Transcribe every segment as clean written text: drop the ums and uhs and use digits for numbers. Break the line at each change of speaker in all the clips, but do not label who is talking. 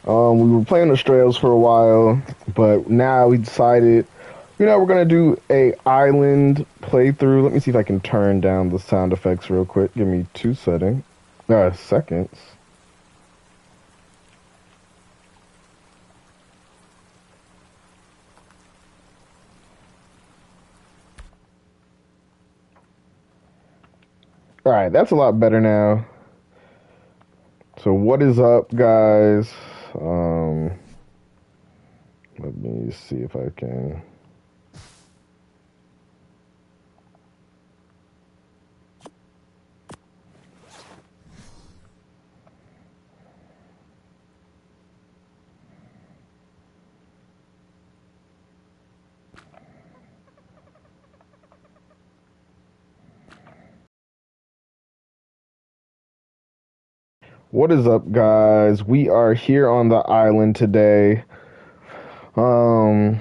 We were playing Australis for a while, but now we decided, we're gonna do a island playthrough. Let me see if I can turn down the sound effects real quick. Give me seconds. All right, that's a lot better now. So what is up, guys? Um, Let me see if I can. What is up, guys? We are here on the island today. Um,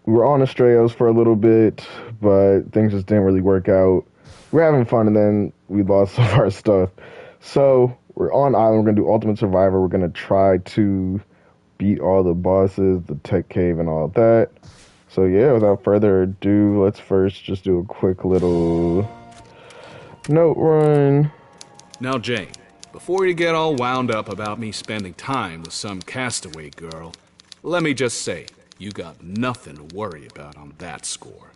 we were on Astraeos for a little bit, but things just didn't really work out. We're having fun, and then we lost some of our stuff. So we're on island. We're gonna do Ultimate Survivor. We're gonna try to beat all the bosses, the tech cave, and all of that. So yeah, without further ado, let's first just do a quick little note run.
Now, Jane, before you get all wound up about me spending time with some castaway girl, let me just say, you got nothing to worry about on that score.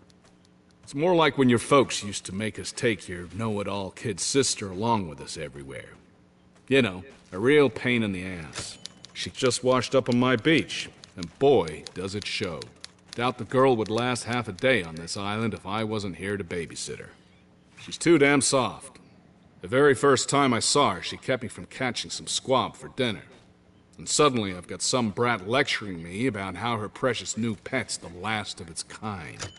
It's more like when your folks used to make us take your know-it-all kid sister along with us everywhere. You know, a real pain in the ass. She just washed up on my beach, and boy, does it show. Doubt the girl would last half a day on this island if I wasn't here to babysit her. She's too damn soft. The very first time I saw her, she kept me from catching some squab for dinner. And suddenly I've got some brat lecturing me about how her precious new pet's the last of its kind.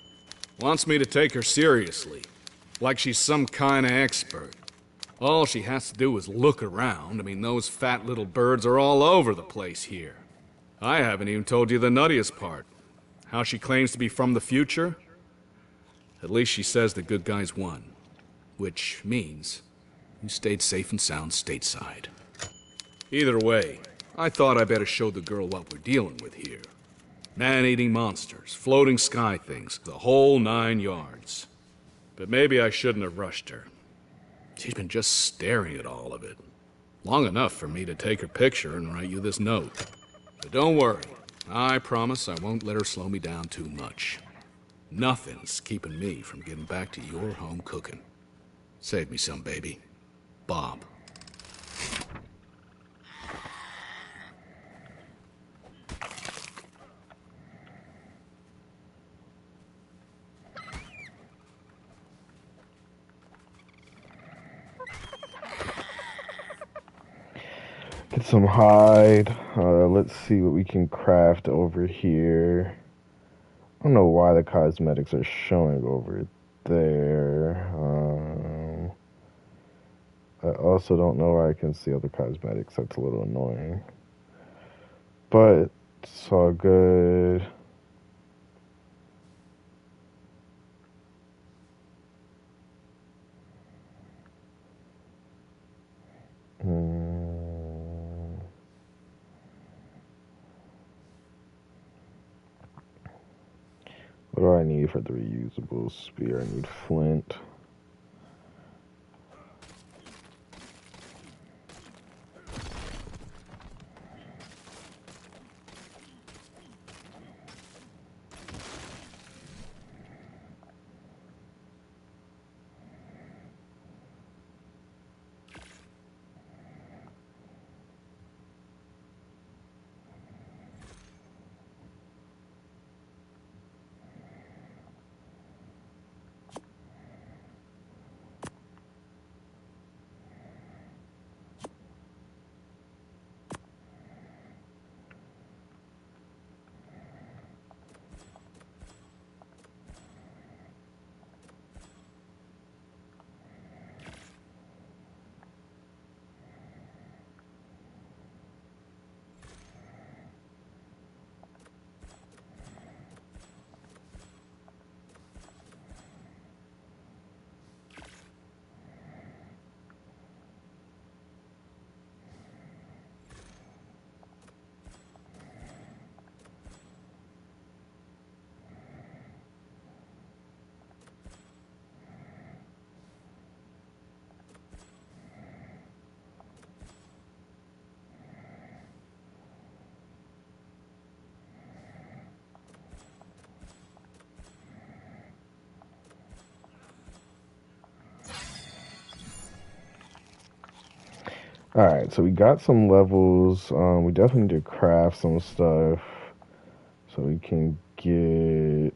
Wants me to take her seriously, like she's some kind of expert. All she has to do is look around. I mean, those fat little birds are all over the place here. I haven't even told you the nuttiest part. How she claims to be from the future? At least she says the good guys won. Which means you stayed safe and sound stateside. Either way, I thought I better show the girl what we're dealing with here. Man-eating monsters, floating sky things, the whole 9 yards. But maybe I shouldn't have rushed her. She's been just staring at all of it. Long enough for me to take her picture and write you this note. But don't worry, I promise I won't let her slow me down too much. Nothing's keeping me from getting back to your home cooking. Save me some, baby. Bob.
Get some hide. Let's see what we can craft over here. I don't know why the cosmetics are showing over there. I also don't know why I can see other cosmetics. That's a little annoying. But it's all good. What do I need for the reusable spear? I need flint. All right, so we got some levels. We definitely need to craft some stuff so we can get.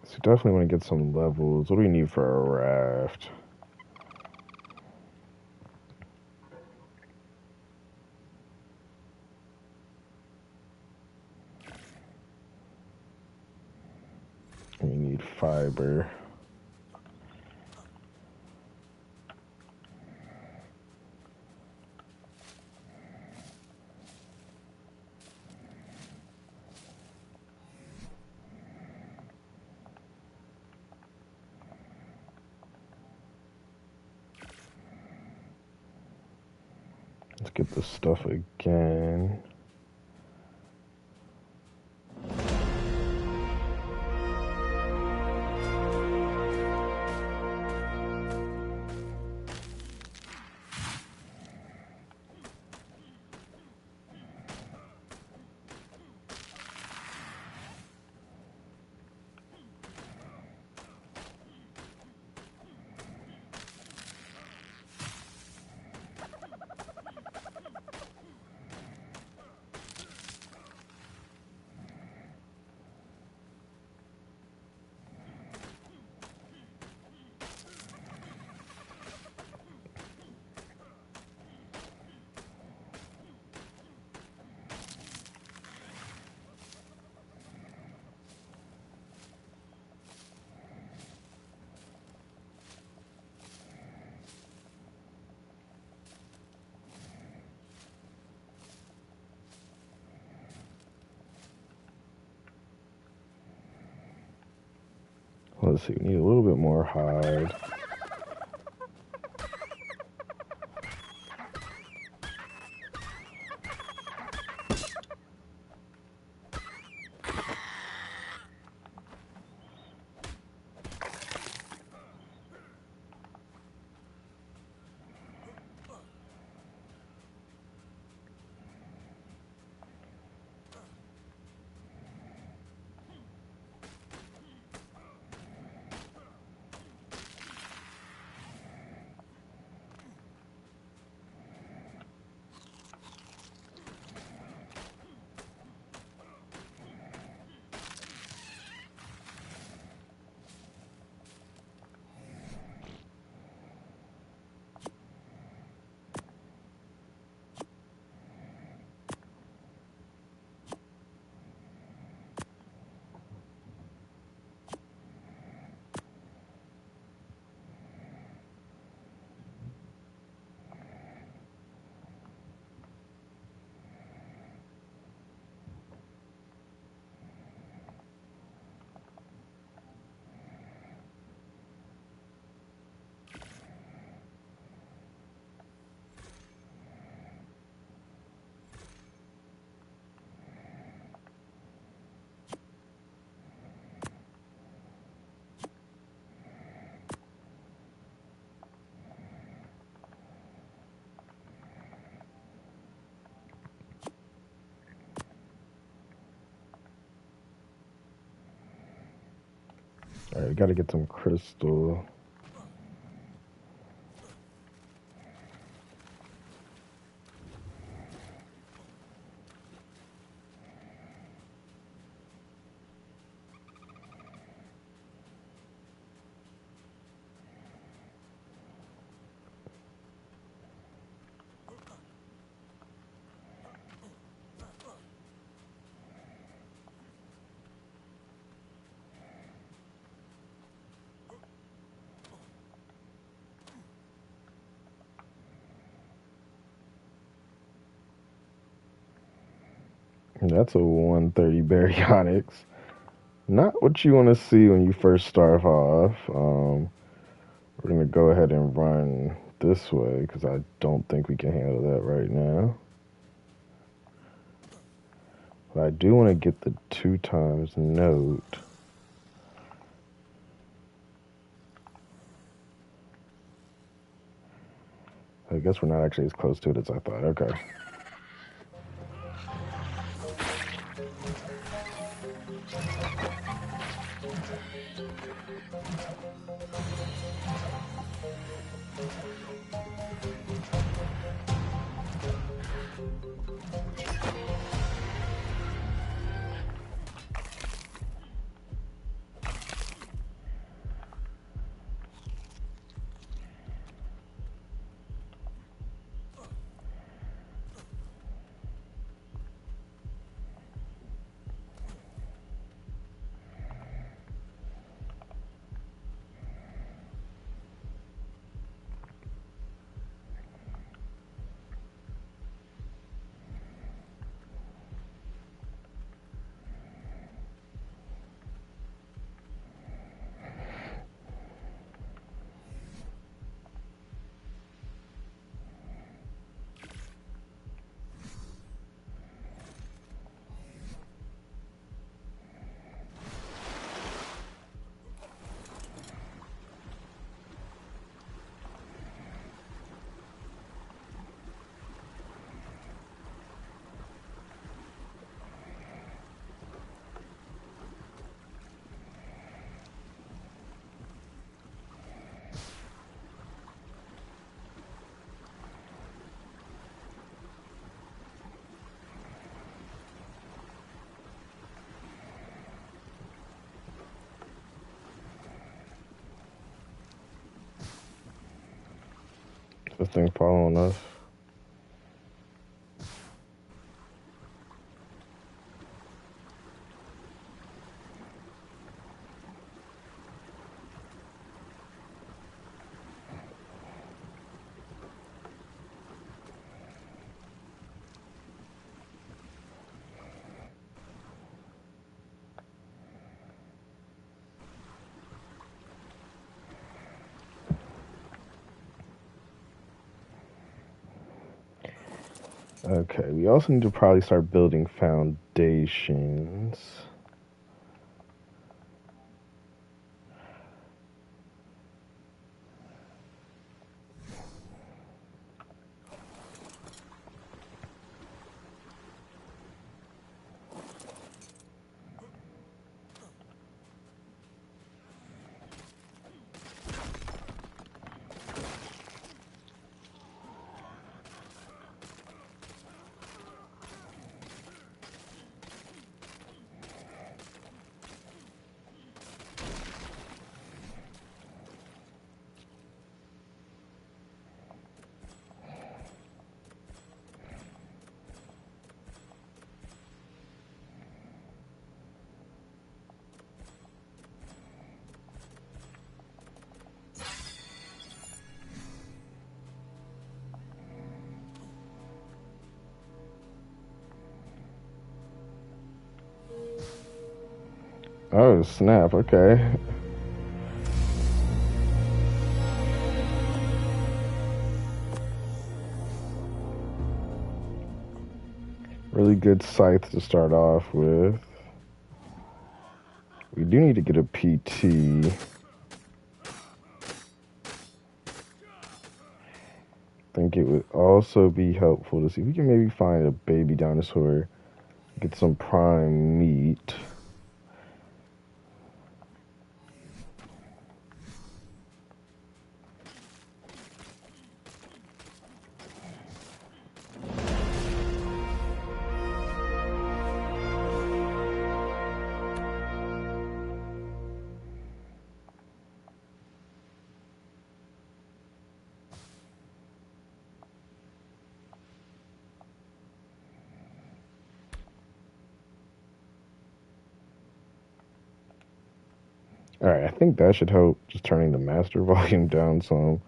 So definitely want to get some levels. What do we need for a raft? We need fiber. Let's get this stuff again. Let's see, we need a little bit more hide. All right, we got to get some crystal. That's a 130 baryonyx. Not what you want to see when you first start off. We're going to go ahead and run this way because I don't think we can handle that right now. But I do want to get the 2 times note. I guess we're not actually as close to it as I thought. Okay. This thing following us. Okay, we also need to probably start building foundations. Oh, snap. Okay. Really good scythe to start off with. We do need to get a PT. I think it would also be helpful to see if we can maybe find a baby dinosaur, get some prime meat. All right, I think that should help. Just turning the master volume down some.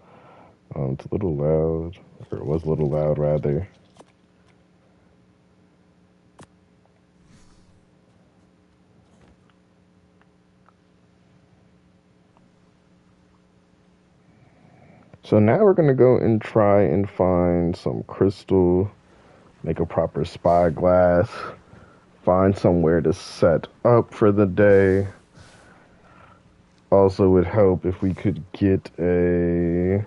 It's a little loud, or it was a little loud rather. So now we're gonna go and try and find some crystal, make a proper spyglass find somewhere to set up for the day. Also would help if we could get a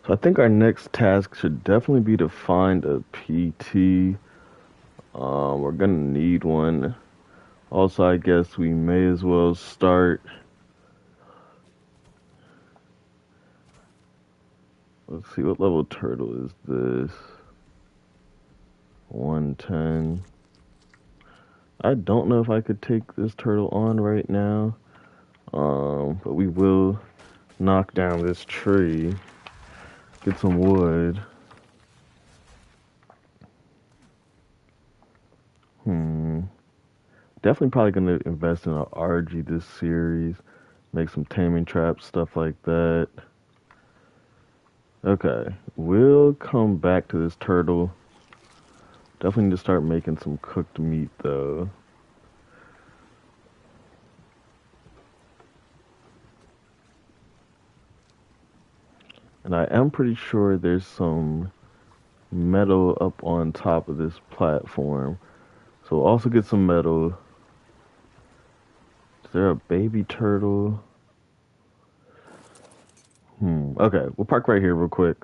so I think our next task should definitely be to find a PT. We're gonna need one. Also, I guess we may as well start. Let's see, what level turtle is this? 110. I don't know if I could take this turtle on right now. But we will knock down this tree, get some wood. Hmm. Definitely probably gonna invest in an RG this series, make some taming traps, stuff like that. Okay, we'll come back to this turtle. Definitely need to start making some cooked meat though. And I am pretty sure there's some metal up on top of this platform. So we'll also get some metal. Is there a baby turtle? Okay, we'll park right here real quick.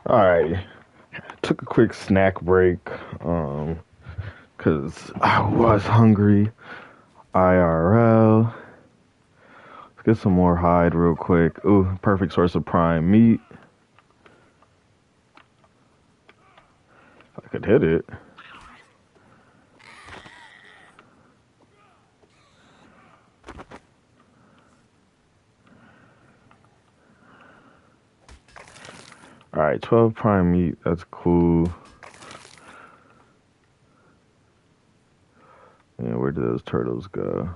All right. Took a quick snack break, cause I was hungry. IRL. Let's get some more hide real quick. Ooh, perfect source of prime meat. I could hit it. All right, 12 prime meat. That's cool. Yeah, where did those turtles go?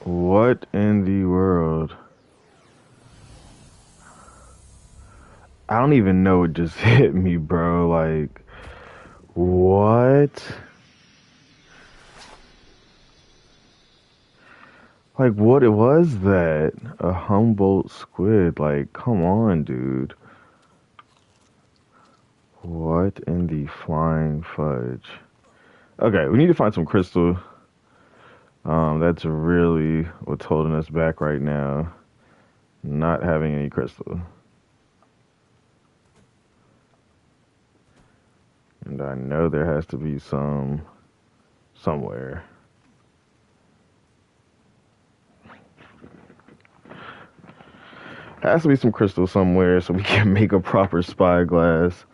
What in the world? I don't even know what just hit me, bro. Like, what? Like, what it was that? A Humboldt squid. Like, come on, dude. What in the flying fudge? Okay, we need to find some crystal. That's really what's holding us back right now. Not having any crystal. And I know there has to be some somewhere. Has to be some crystal somewhere so we can make a proper spyglass.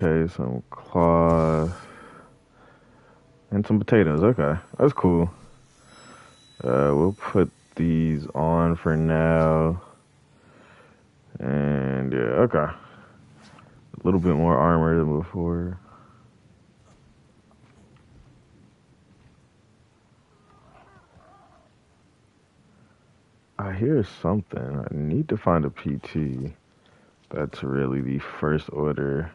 Okay, some cloth and some potatoes. Okay, that's cool. We'll put these on for now. And yeah, okay. A little bit more armor than before. I hear something. I need to find a PT. That's really the first order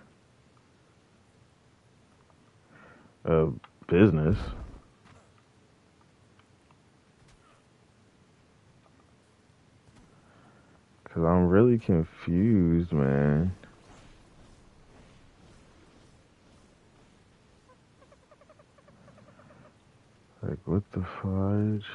of business. Cause I'm really confused, man. Like, what the fudge?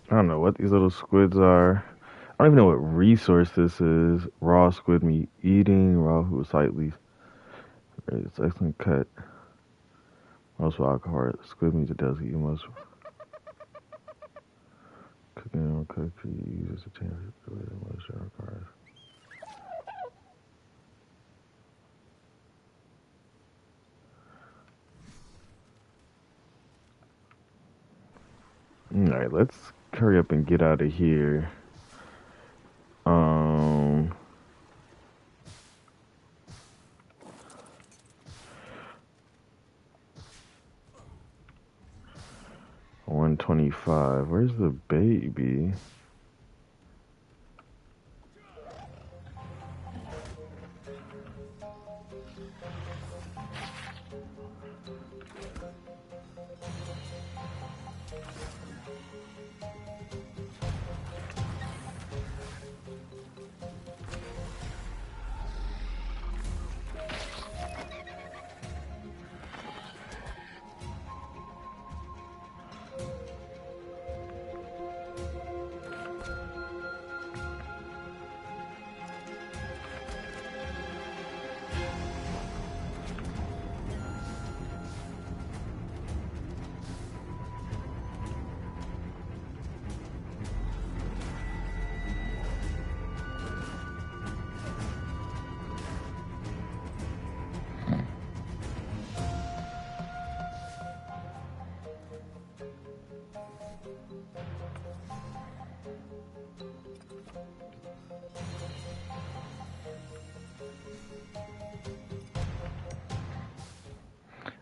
I don't know what these little squids are. I don't even know what resource this is. Raw squid meat eating, raw food slightly. It's excellent cut. Most alcohol. Squid meat is delicate. You must cooking and cook to use as a chance to most requires. Alright, let's hurry up and get out of here. Um 125. Where's the baby?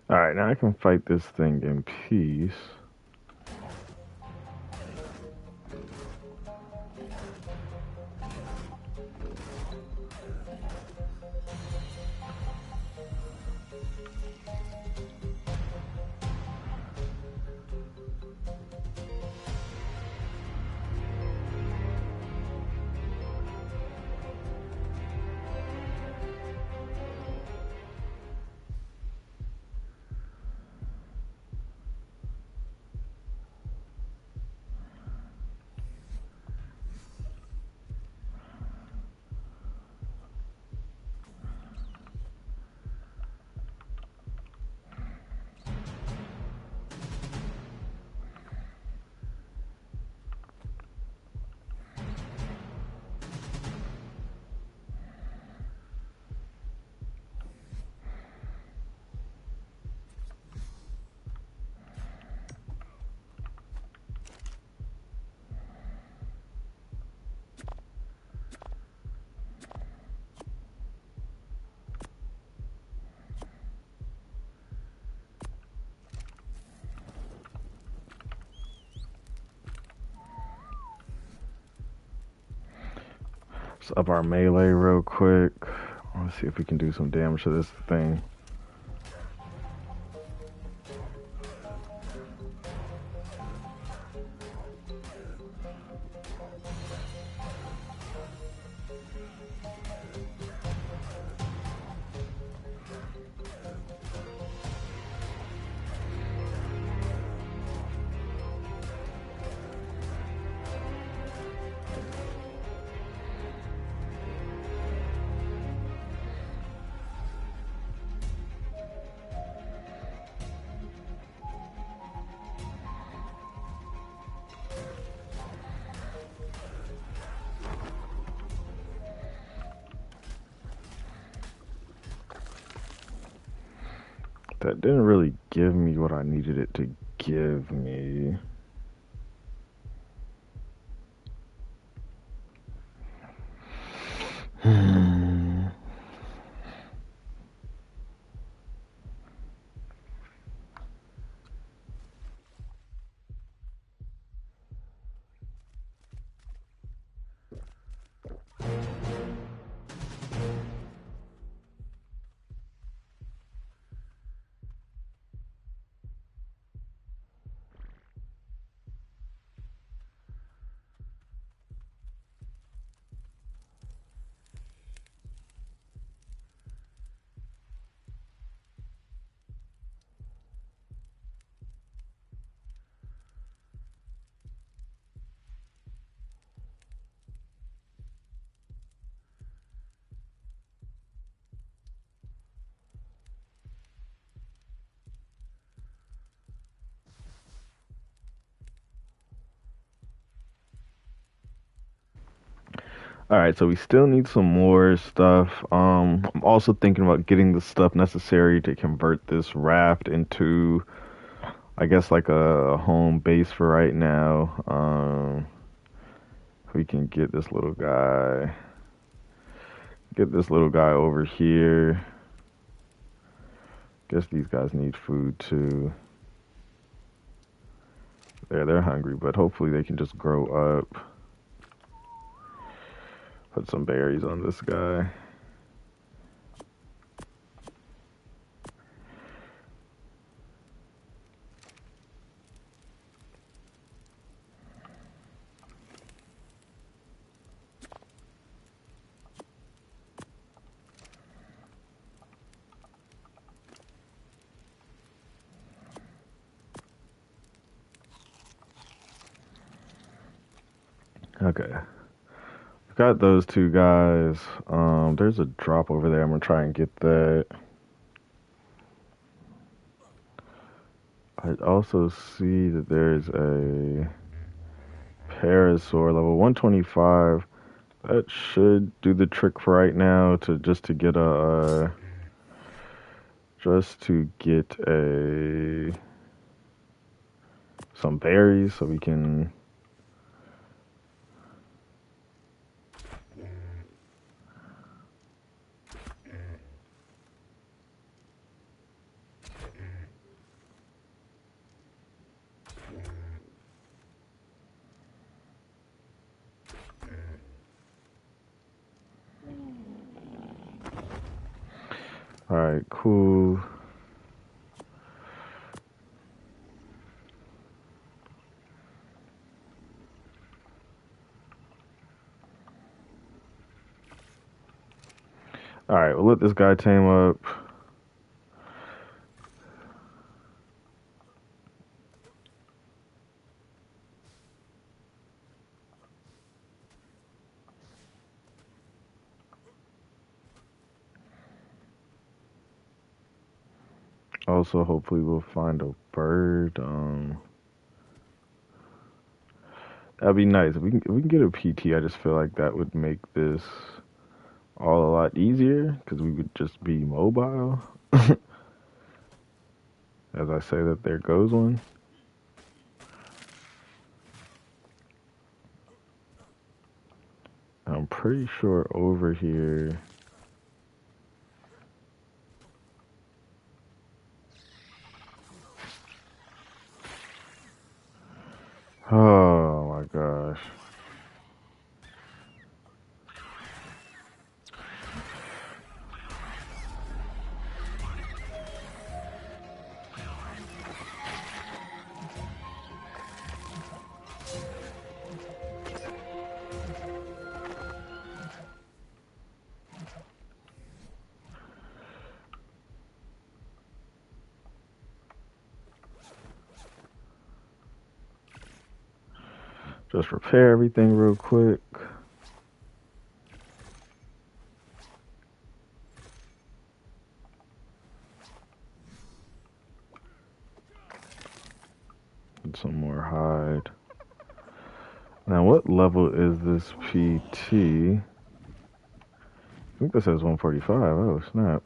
Alright, now I can fight this thing in peace. Let's up our melee real quick. Let's see if we can do some damage to this thing. That didn't really give me what I needed it to give me. Alright, so we still need some more stuff. I'm also thinking about getting the stuff necessary to convert this raft into, I guess, like a home base for right now. We can get this little guy over here. Guess these guys need food too. They're hungry, but hopefully they can just grow up. Put some berries on this guy. Okay. Got those two guys. There's a drop over there. I'm gonna try and get that. I also see that there's a Parasaur level 125. That should do the trick for right now to get a some berries so we can Alright, cool. Alright, we'll let this guy tame up. Also, hopefully we'll find a bird. That'd be nice. If we can get a PT, I just feel like that would make this all a lot easier because we would just be mobile. As I say that, there goes one. I'm pretty sure over here. Oh my gosh. Just repair everything real quick. And some more hide. Now, what level is this PT? I think this says 145. Oh, snap.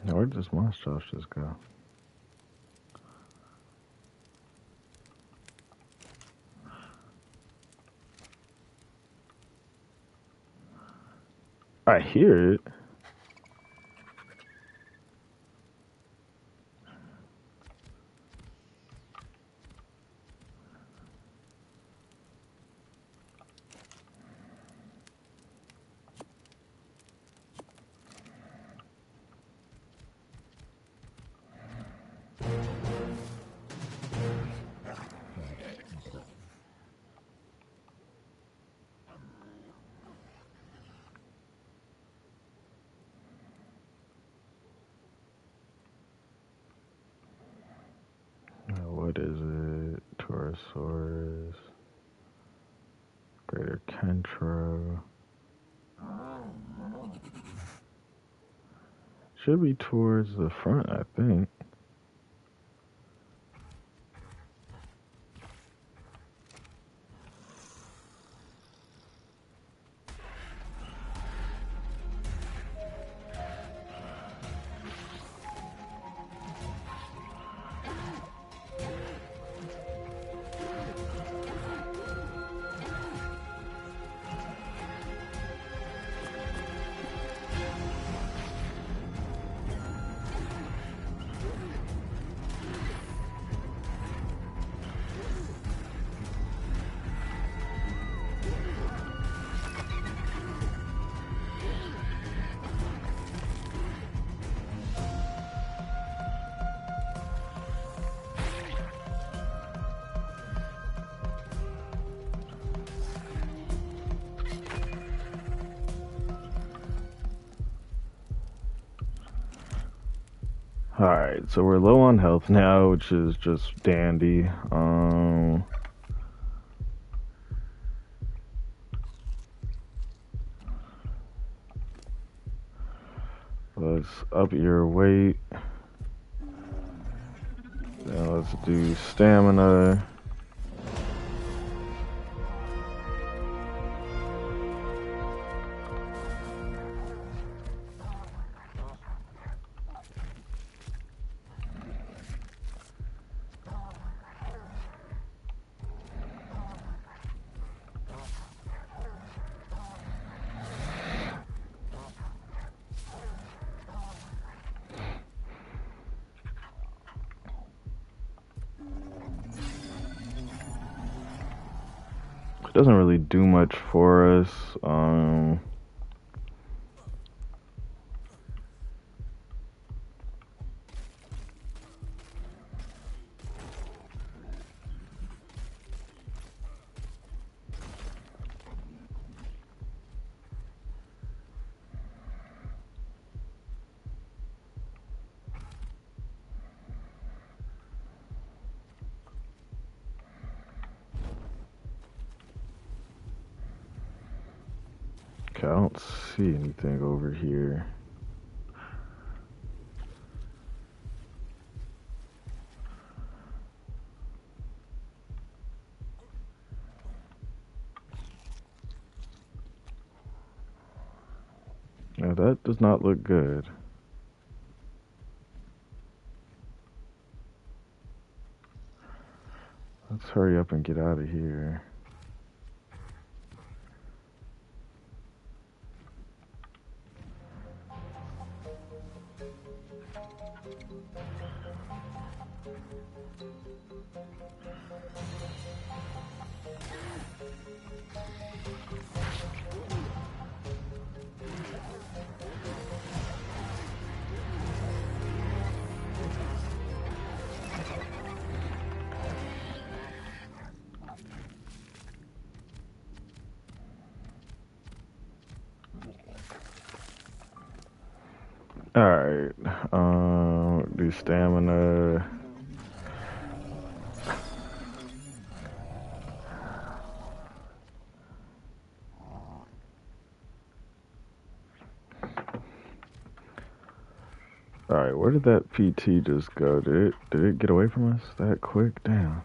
Now, where did this monster just go? I hear it. What is it? Torosaurus. or Kentro. Should be towards the front, I think. Alright, so we're low on health now, which is just dandy. Let's up your weight. Now let's do stamina. It doesn't really do much for us. Okay, I don't see anything over here. Now that does not look good. Let's hurry up and get out of here. Alright, do stamina. Alright, where did that PT just go? Did it get away from us that quick? Damn.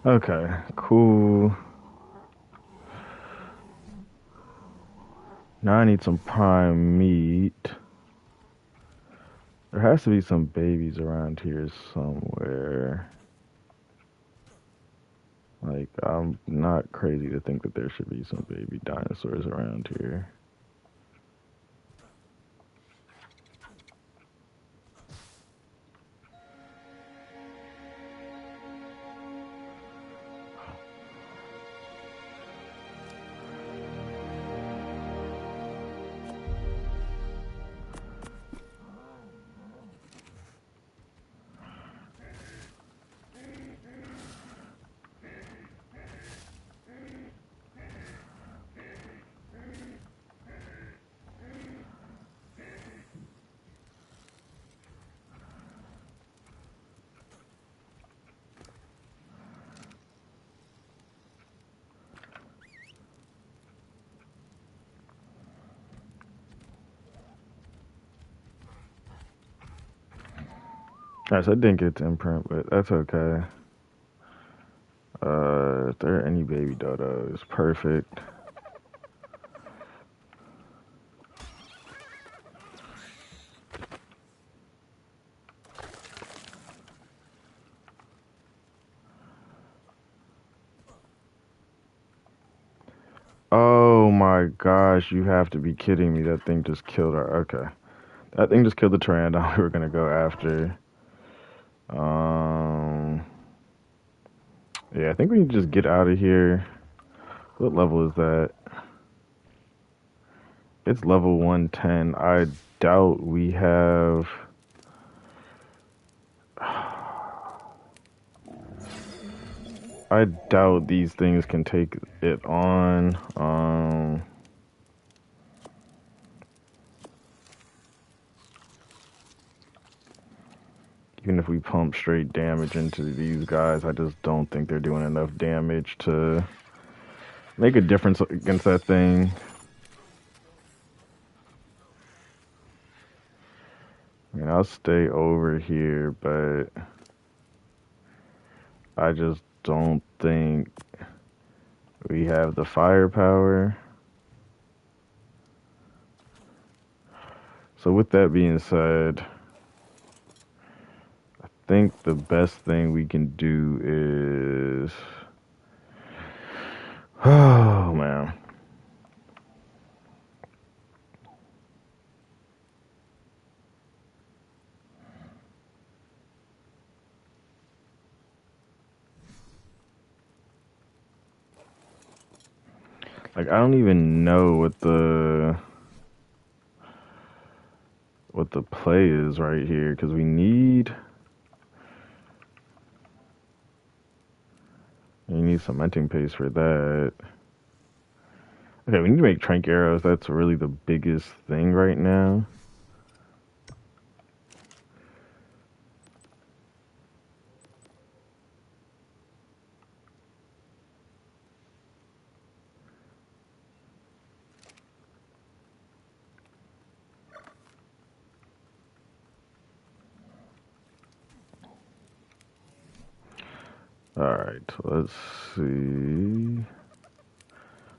Okay, cool. Now I need some prime meat. There has to be some babies around here somewhere. Like, I'm not crazy to think that there should be some baby dinosaurs around here. Alright, so I didn't get to imprint, but that's okay. If there are any baby dodos, perfect. Oh my gosh, you have to be kidding me. That thing just killed our. Okay. That thing just killed the pteranodon we were gonna go after. Um. Yeah, I think we can just get out of here. What level is that? It's level 110. I doubt we have. I doubt these things can take it on. Even if we pump straight damage into these guys, I just don't think they're doing enough damage to make a difference against that thing. I mean, I'll stay over here, but I just don't think we have the firepower. So with that being said, I think the best thing we can do is... Oh, man. Like, I don't even know what the play is right here, because we need cementing paste for that. Okay, we need to make trank arrows. That's really the biggest thing right now. Alright, let's see.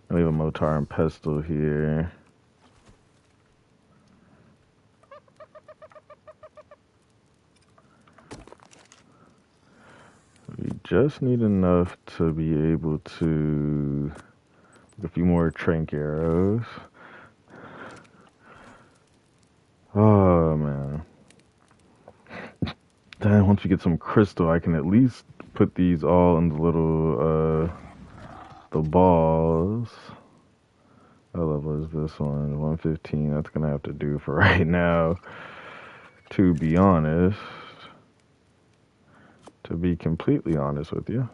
I have a Motar and Pestle here. We just need enough to be able to get a few more trank arrows. Oh man. Then once we get some crystal, I can at least put these all in the little the balls. What level is this one? 115. That's gonna have to do for right now. To be honest. To be completely honest with you.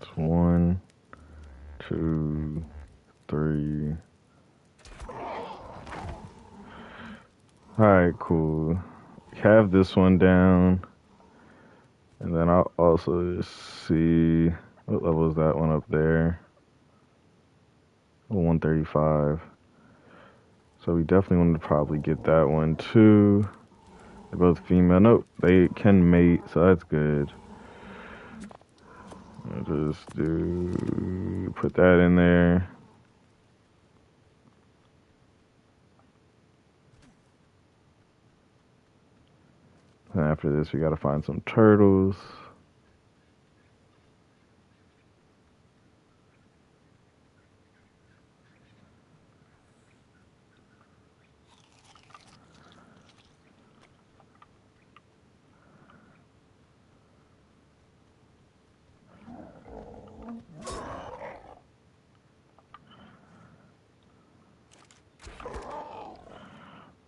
It's 1, 2, 3. Alright, cool. Have this one down. And then I'll also just see what level is that one up there. 135. So we definitely want to probably get that one too. They're both female. Nope, they can mate, so that's good. I'll just put that in there. And after this, we gotta find some turtles.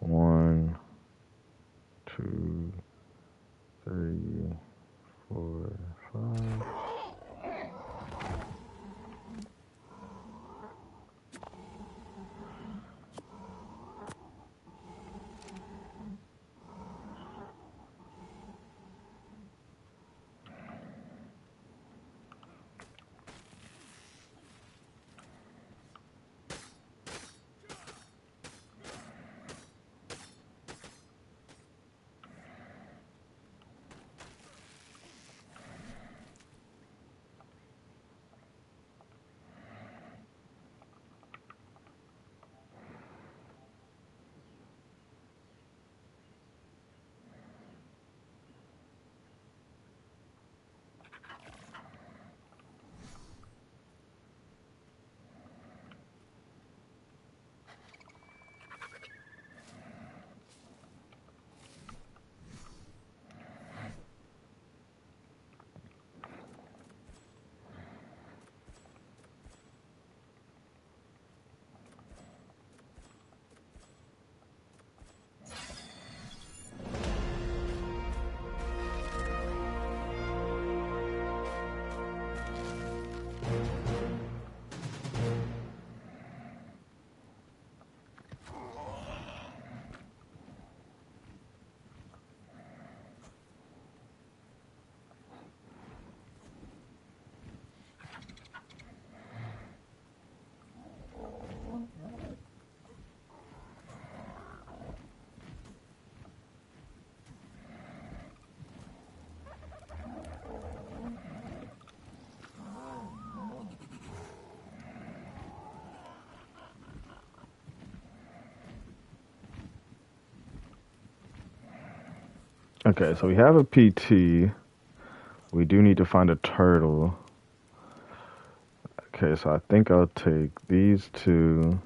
One, two, three, four, five. Okay, so we have a PT. We do need to find a turtle. Okay, so I think I'll take these two.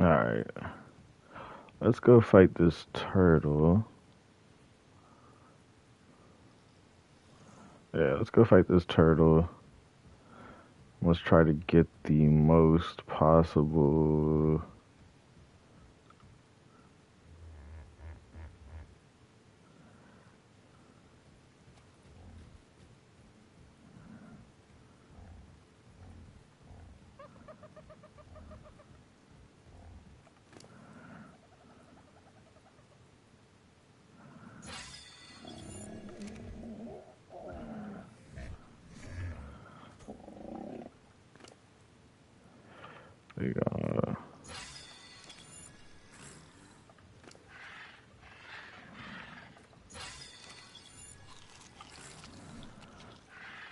Alright. Let's go fight this turtle. Yeah, let's go fight this turtle. Let's try to get the most possible. There you go.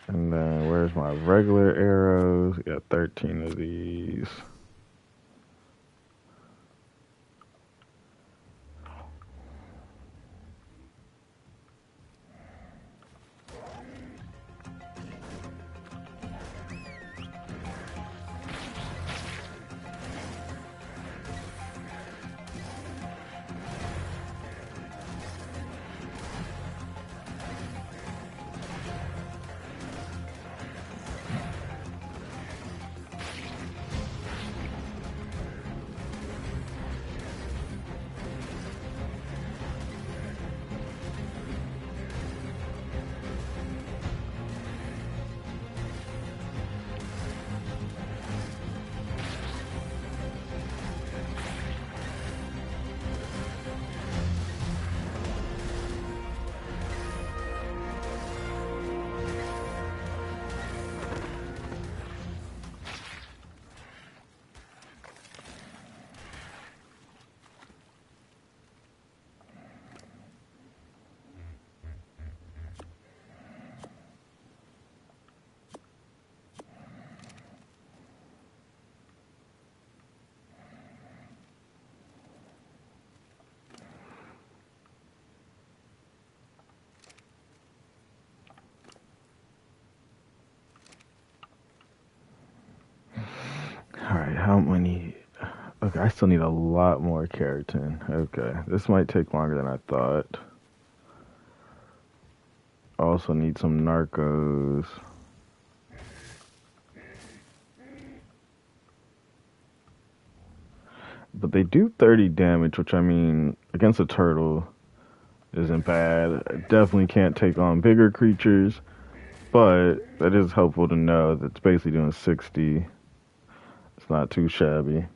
And then where's my regular arrows? Got 13 of these. Okay, I still need a lot more keratin. Okay, this might take longer than I thought. I also need some narcos. But they do 30 damage, which I mean, against a turtle isn't bad. I definitely can't take on bigger creatures, but that is helpful to know that it's basically doing 60. It's not too shabby.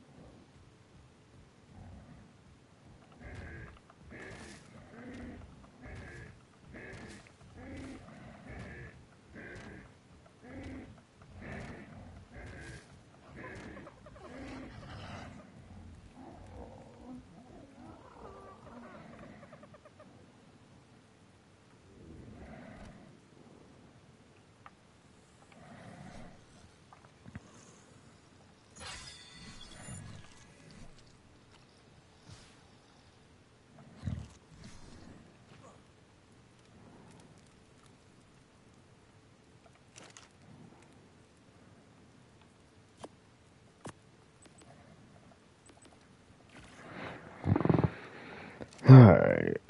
Alright.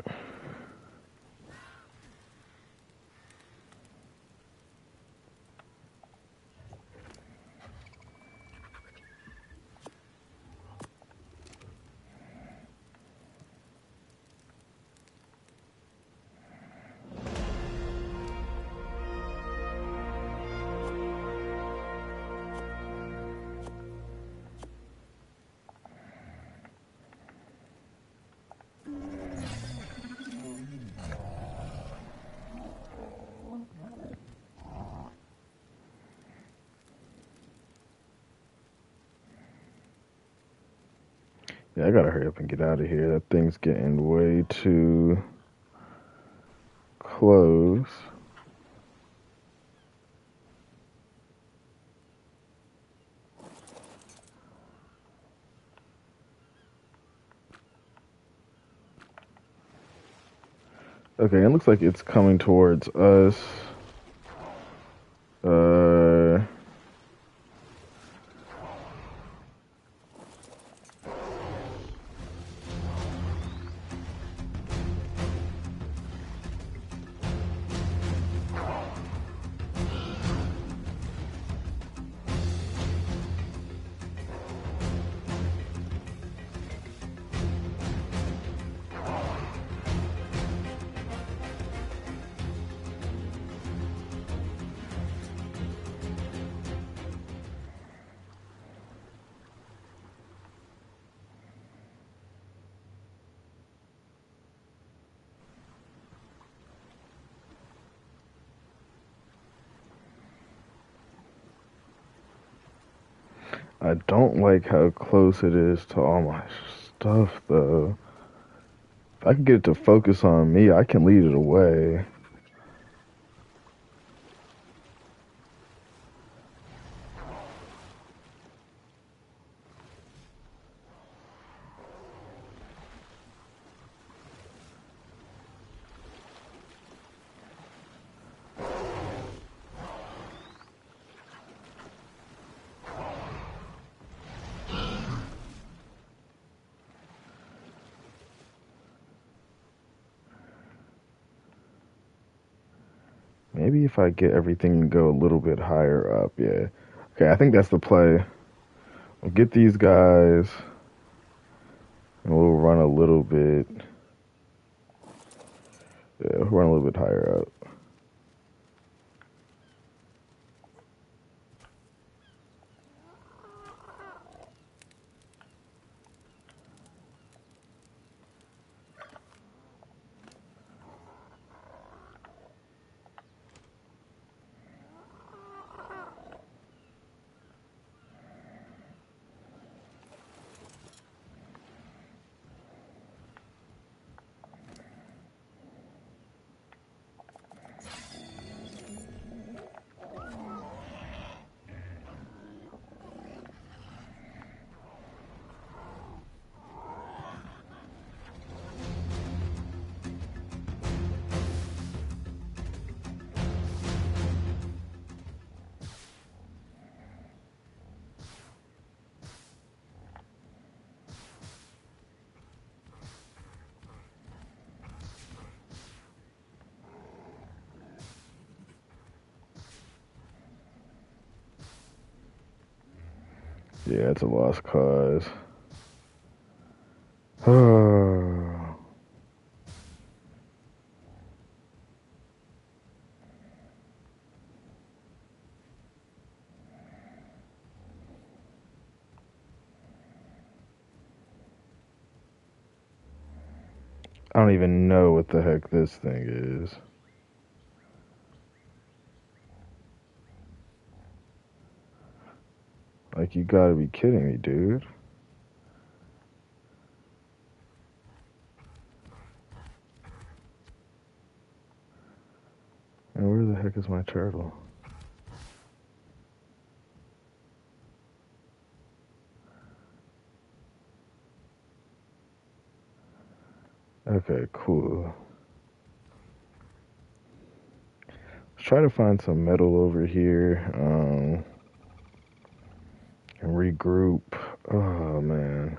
Yeah, I gotta hurry up and get out of here. That thing's getting way too close. Okay, it looks like it's coming towards us. Uh, I don't like how close it is to all my stuff, though. If I can get it to focus on me, I can lead it away. Maybe if I get everything and go a little bit higher up, yeah. Okay, I think that's the play. We'll get these guys, and we'll run a little bit. Yeah, we'll run a little bit higher up. Yeah, it's a lost cause. I don't even know what the heck this thing is. Like, you gotta be kidding me, dude. And where the heck is my turtle? Okay, cool. Let's try to find some metal over here, and regroup. Oh, man.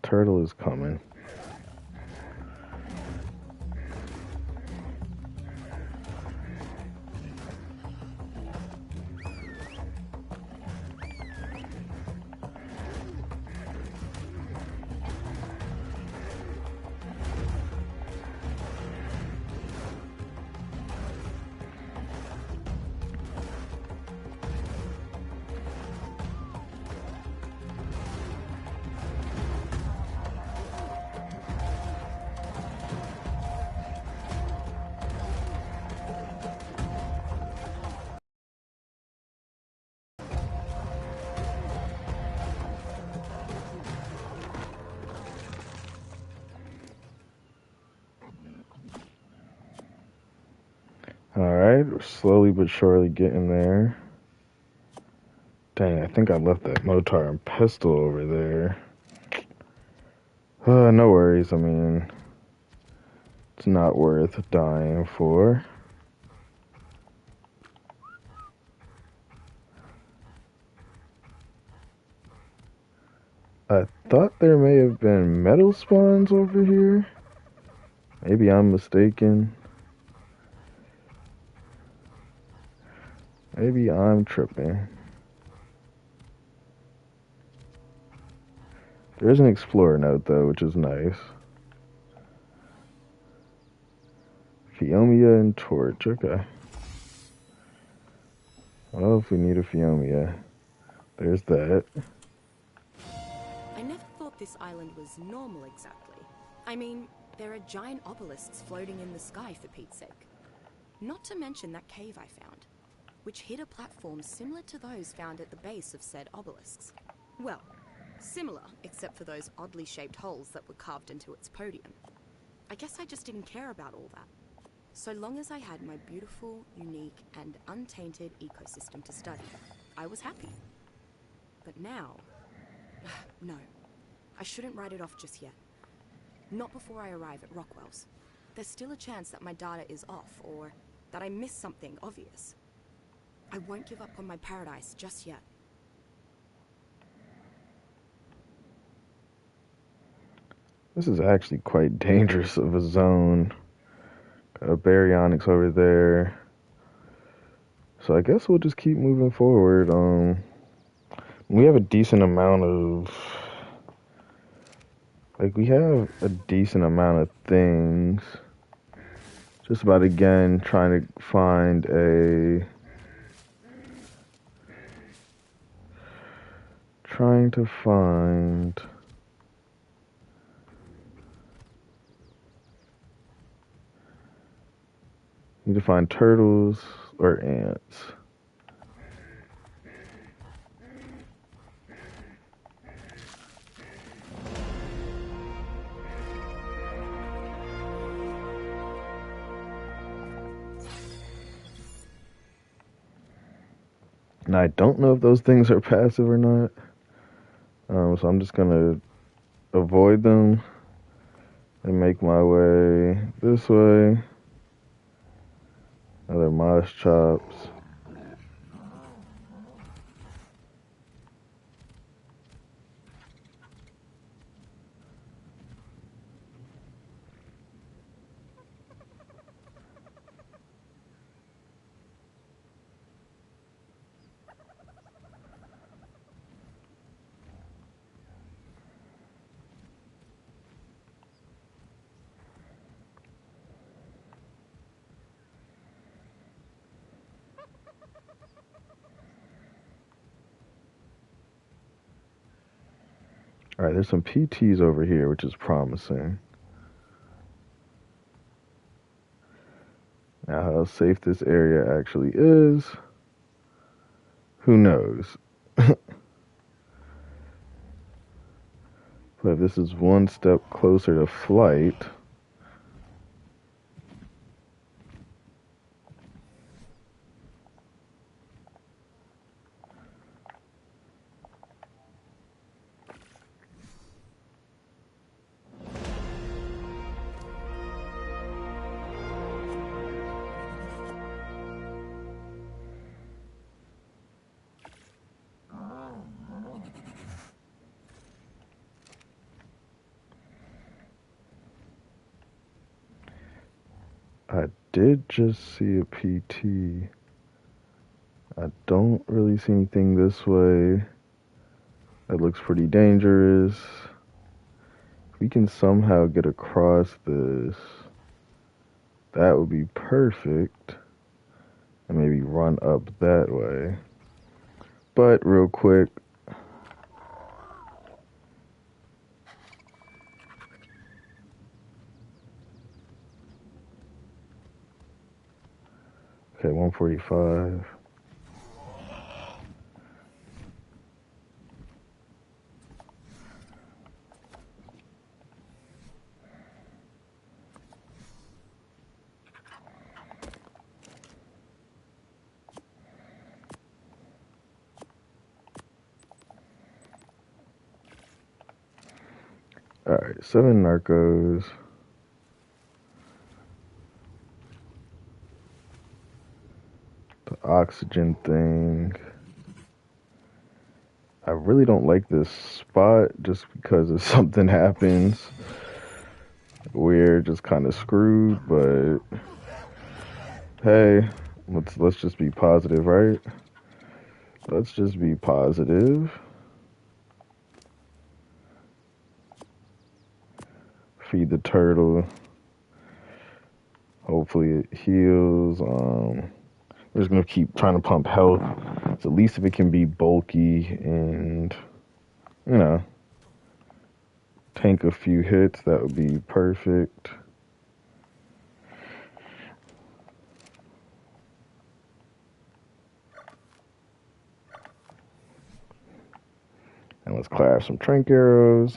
Turtle is coming. Alright, we're slowly but surely getting there. Dang, I think I left that Motar and pistol over there. No worries, I mean, it's not worth dying for. I thought there may have been metal spawns over here. Maybe I'm mistaken. Maybe I'm tripping. There's an explorer note though, which is nice. Phiomia and torch, okay. Well, if we need a Phiomia, there's that.
I never thought this island was normal exactly. I mean, there are giant obelisks floating in the sky for Pete's sake. Not to mention that cave I found, which hid a platform similar to those found at the base of said obelisks. Well, similar, except for those oddly shaped holes that were carved into its podium. I guess I just didn't care about all that. So long as I had my beautiful, unique, and untainted ecosystem to study, I was happy. But now... no. I shouldn't write it off just yet. Not before I arrive at Rockwell's. There's still a chance that my data is off, or that I missed something obvious. I won't give up on my paradise just yet.
This is actually quite dangerous of a zone. Got a baryonyx over there. So I guess we'll just keep moving forward. We have a decent amount of... Like, we have a decent amount of things. Just about, again, trying to find a... Trying to find... Need to find turtles or ants. And I don't know if those things are passive or not. So I'm just gonna avoid them and make my way this way. Another moss chops. All right, there's some PTs over here, which is promising. Now, how safe this area actually is, who knows? But if this is one step closer to flight, I did just see a PT. I don't really see anything this way. That looks pretty dangerous. If we can somehow get across this, that would be perfect. And maybe run up that way. But real quick, okay, 145. Alright, 7 narcos. The oxygen thing. I really don't like this spot just because if something happens, we're just kind of screwed, but hey, let's just be positive, right? Let's just be positive. Feed the turtle. Hopefully it heals. We're just gonna keep trying to pump health. So at least if it can be bulky and, you know, tank a few hits, that would be perfect. And let's clash some trank arrows.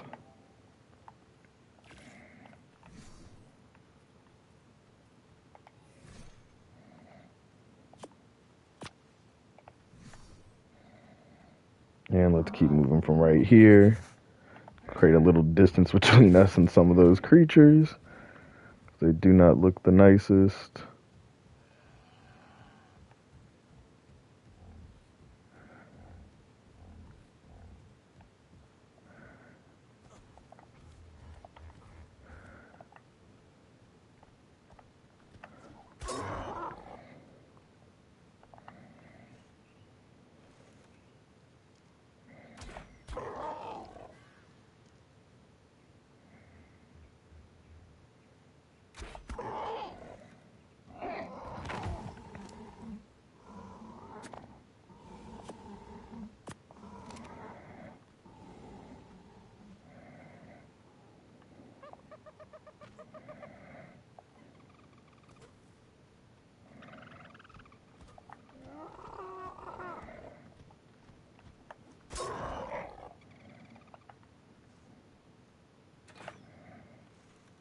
And let's keep moving from right here. Create a little distance between us and some of those creatures. They do not look the nicest.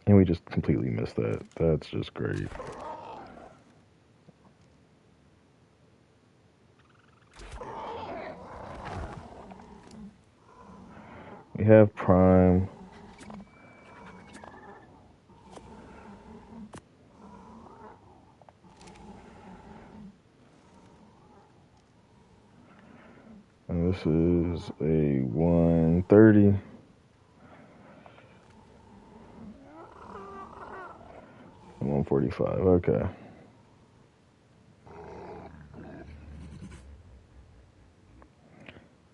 And we just completely missed that. That's just great. We have Prime. And this is a 130. 145, okay.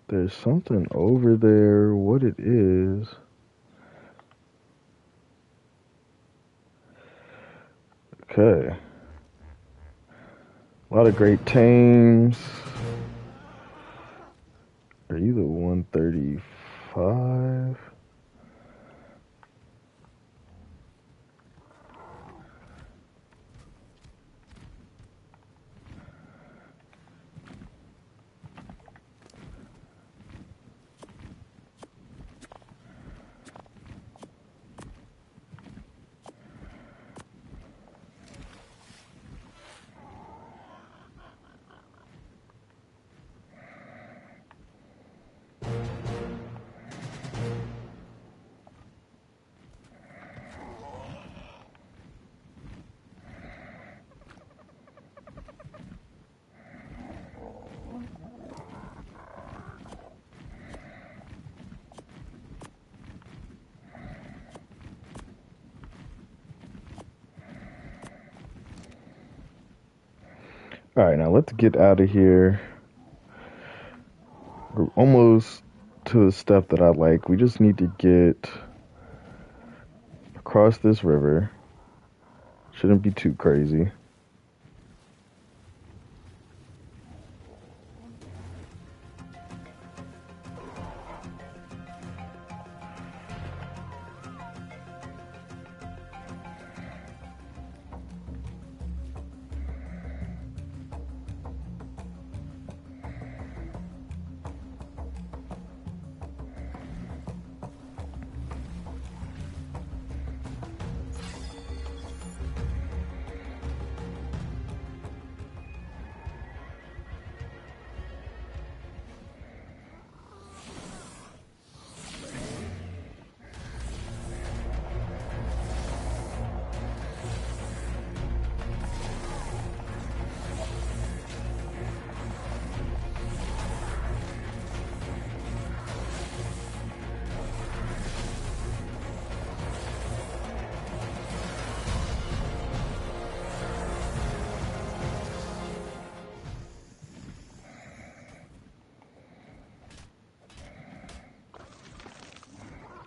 There's something over there. What it is? Okay. A lot of great tames. Are you the 135? Alright, now let's get out of here. We're almost to the step that I like. We just need to get across this river. Shouldn't be too crazy.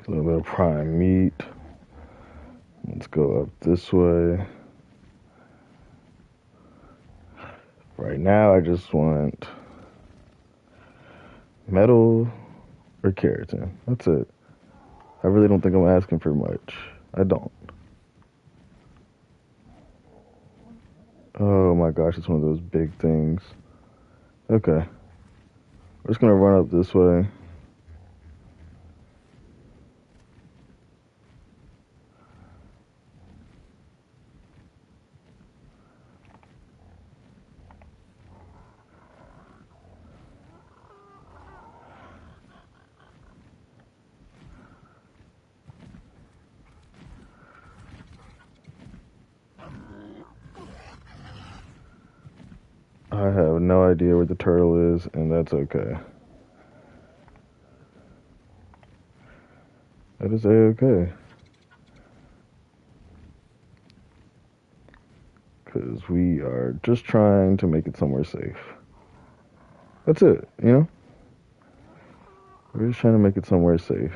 A little bit of prime meat. Let's go up this way. Right now, I just want metal or keratin. That's it. I really don't think I'm asking for much. I don't. Oh my gosh, it's one of those big things. Okay. We're just gonna run up this way. I have no idea where the turtle is, and that's okay. That is a-okay. Because we are just trying to make it somewhere safe. That's it, you know? We're just trying to make it somewhere safe.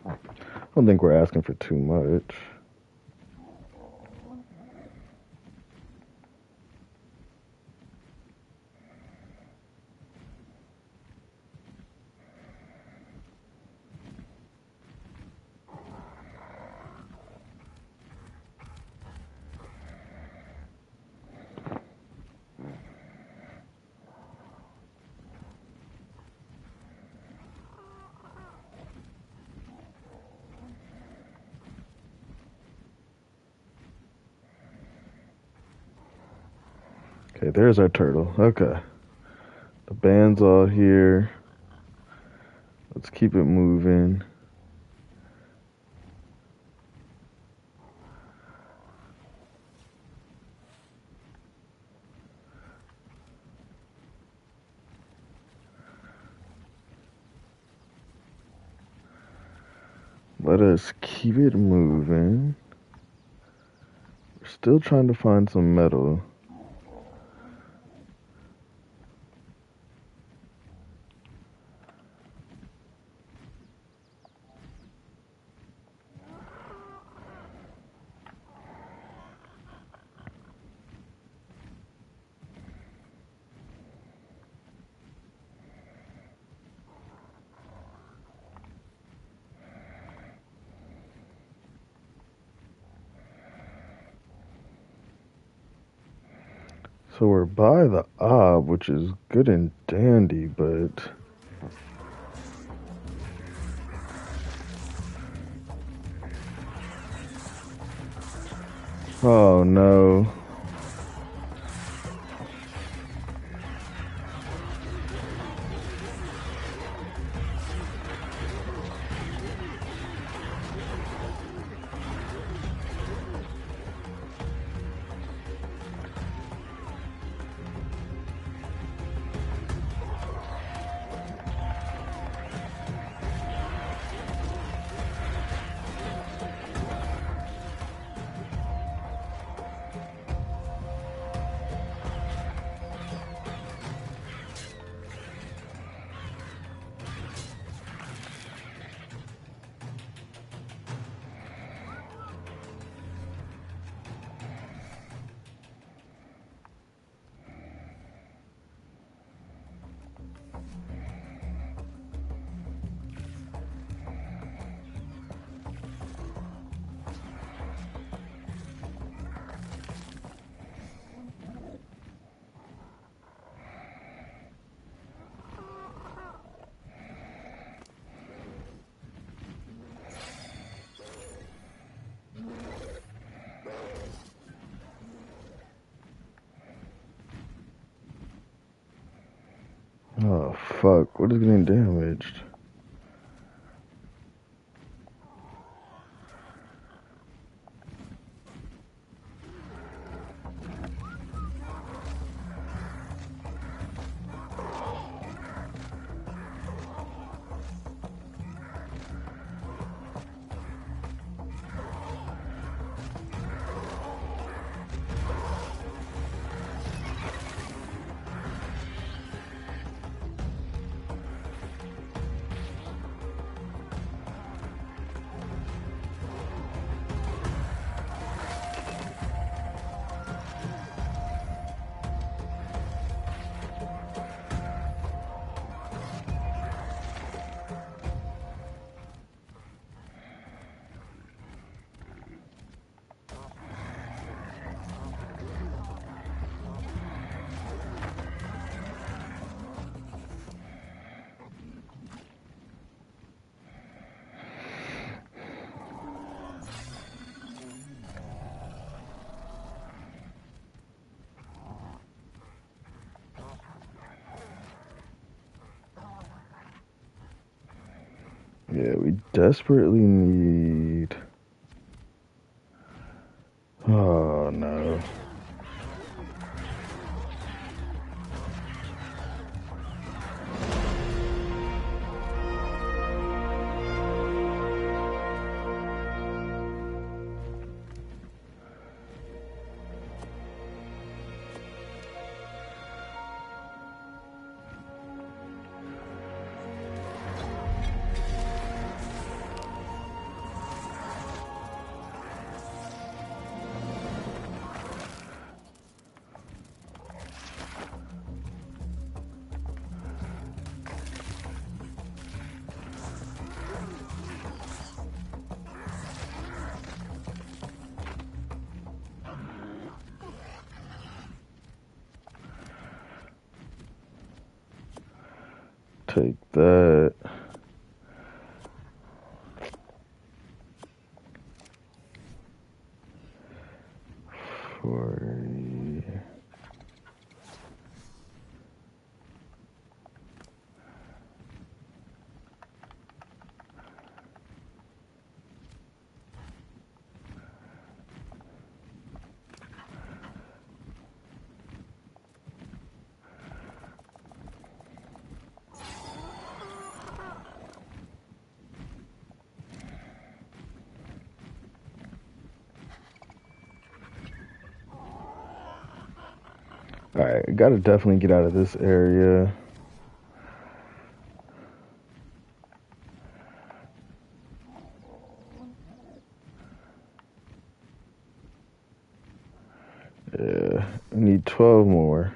I don't think we're asking for too much. Okay, there's our turtle. Okay. The band's all here. Let's keep it moving. Let us keep it moving. We're still trying to find some metal. So we're by the ob, which is good and dandy, but oh no. fuck? What is getting damaged? Yeah, we desperately need... Oh, no. Take that. Alright, gotta definitely get out of this area. Yeah, I need 12 more.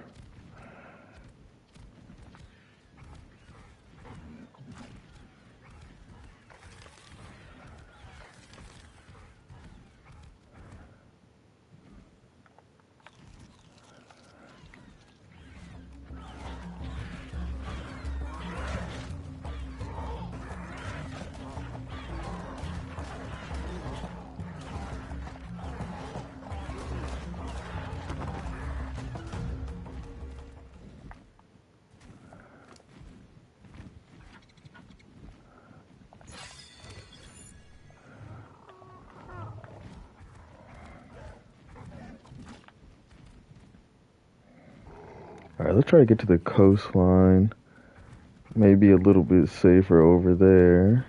Alright, let's try to get to the coastline. Maybe a little bit safer over there.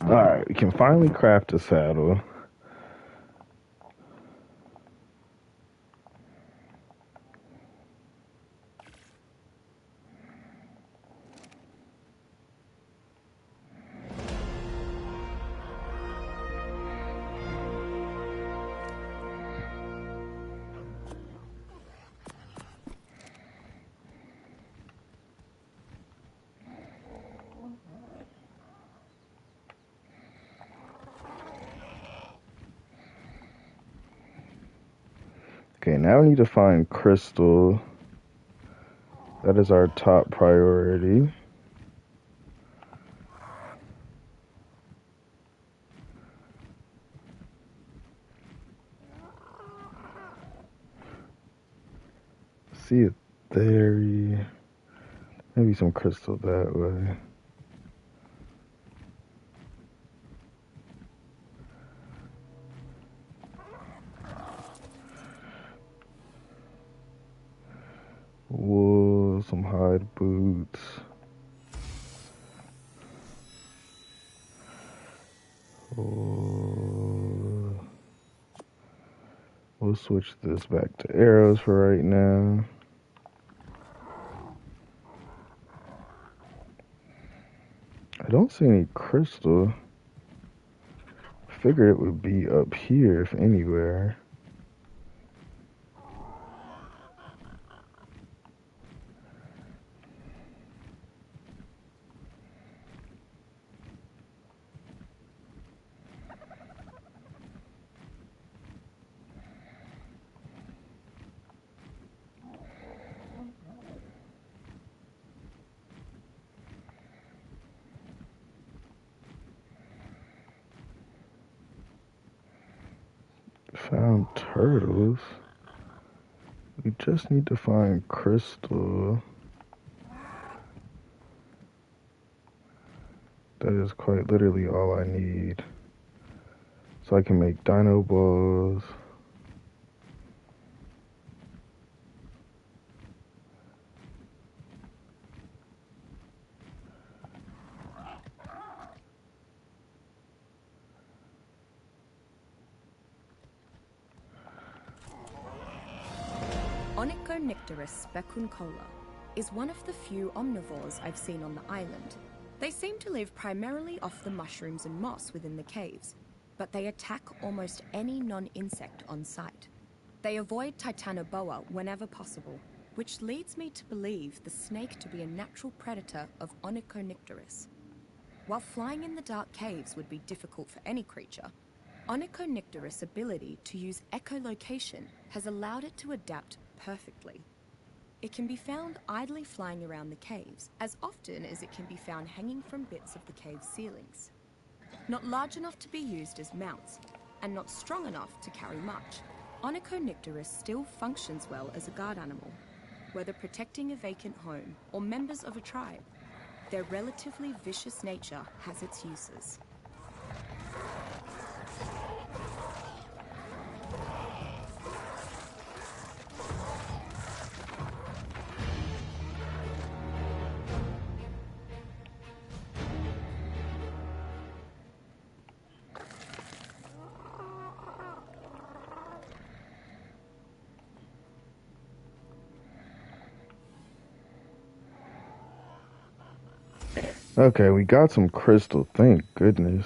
Alright, we can finally craft a saddle. Okay, now we need to find crystal. That is our top priority. See it there. Maybe some crystal that way. Wool, some hide boots. Oh, we'll switch this back to arrows for right now. I don't see any crystal. Figured it would be up here, if anywhere. Found turtles. We just need to find crystal. That is quite literally all I need. So I can make dino balls.
Onychonycterus specuncola is one of the few omnivores I've seen on the island. They seem to live primarily off the mushrooms and moss within the caves, but they attack almost any non-insect on sight. They avoid Titanoboa whenever possible, which leads me to believe the snake to be a natural predator of Onychonycterus. While flying in the dark caves would be difficult for any creature, Onychonycterus' ability to use echolocation has allowed it to adapt perfectly. It can be found idly flying around the caves, as often as it can be found hanging from bits of the cave ceilings. Not large enough to be used as mounts, and not strong enough to carry much, Onychonycterus still functions well as a guard animal, whether protecting a vacant home or members of a tribe. Their relatively vicious nature has its uses.
Okay, we got some crystal, thank goodness.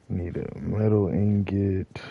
Need a metal ingot.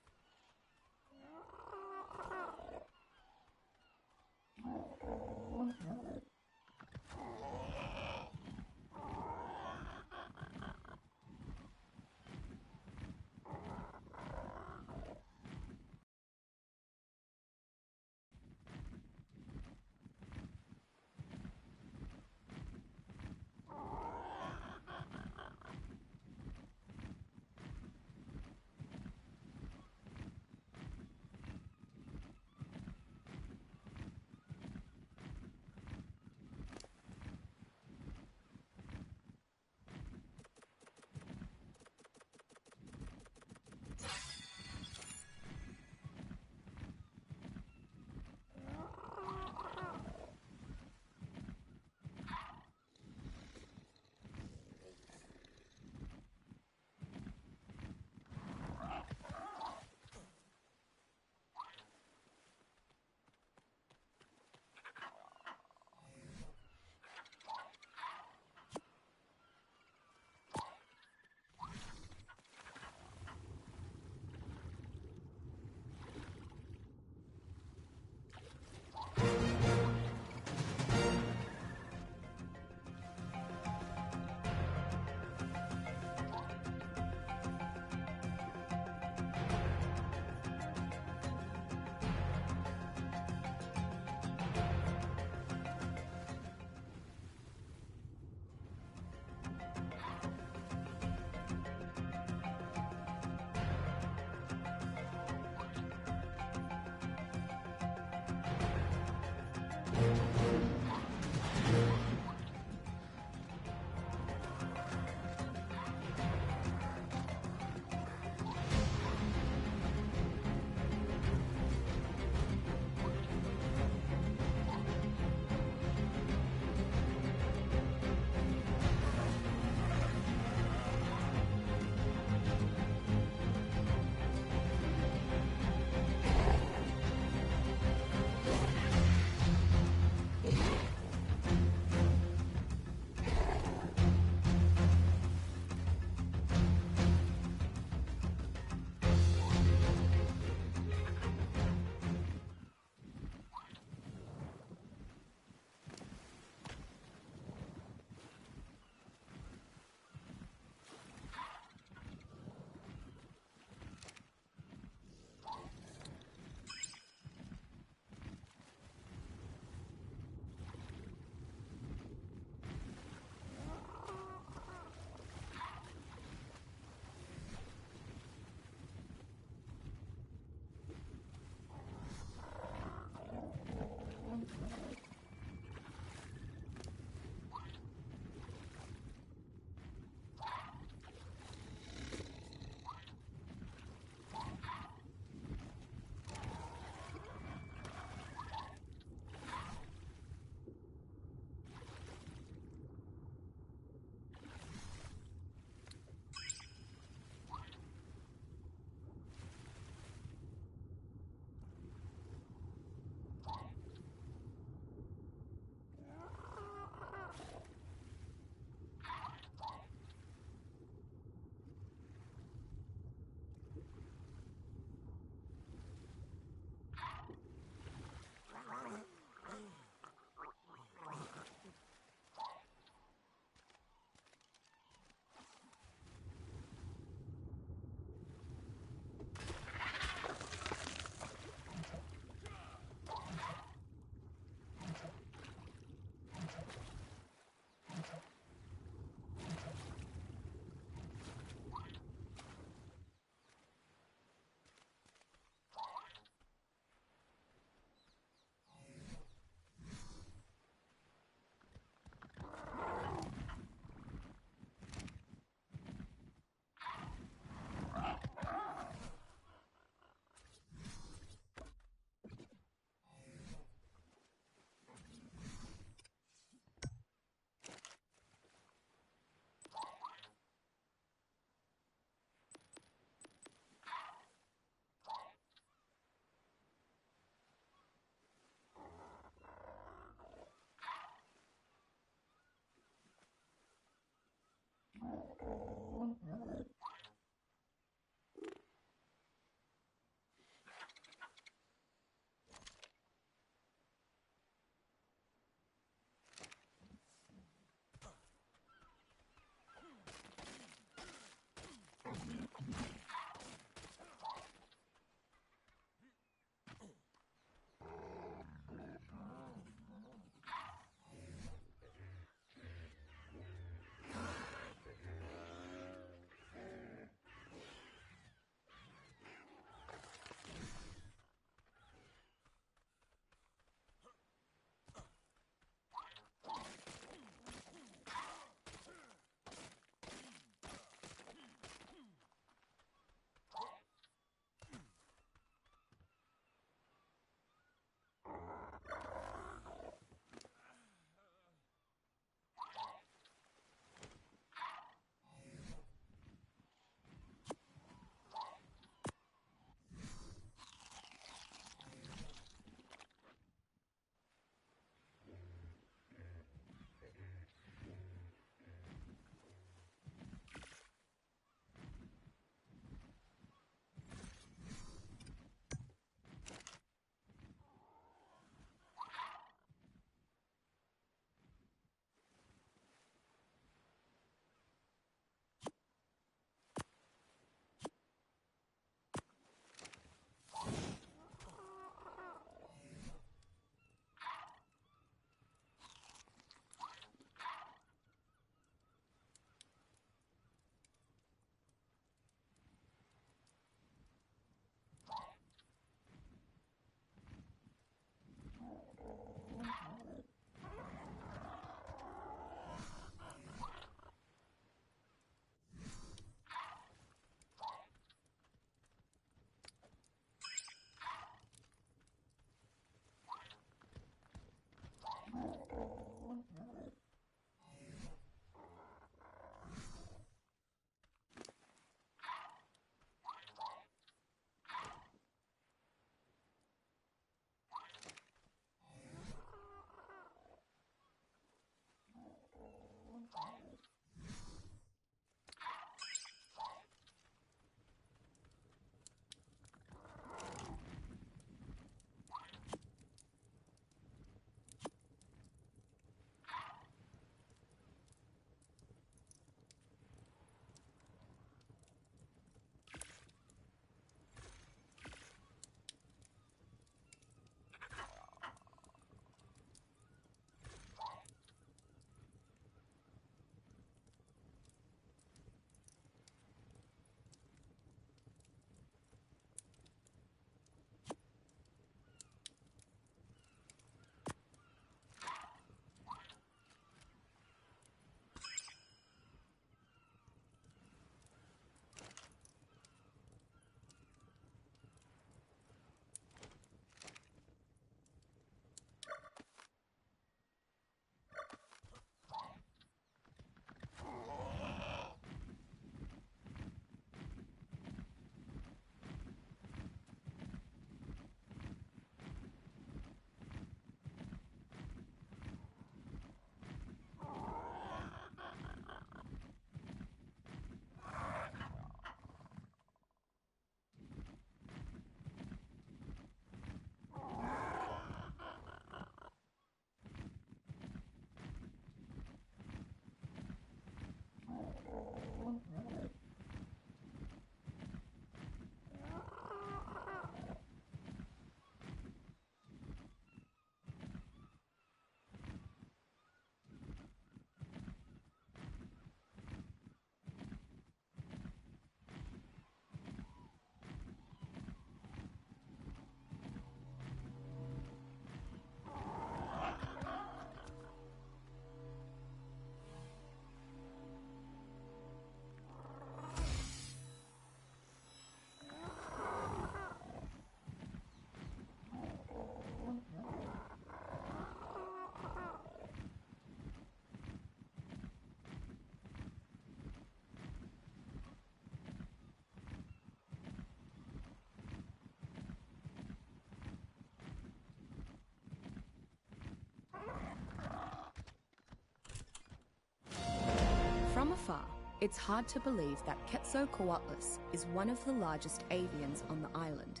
afar, it's hard to believe that Quetzalcoatlus is one of the largest avians on the island.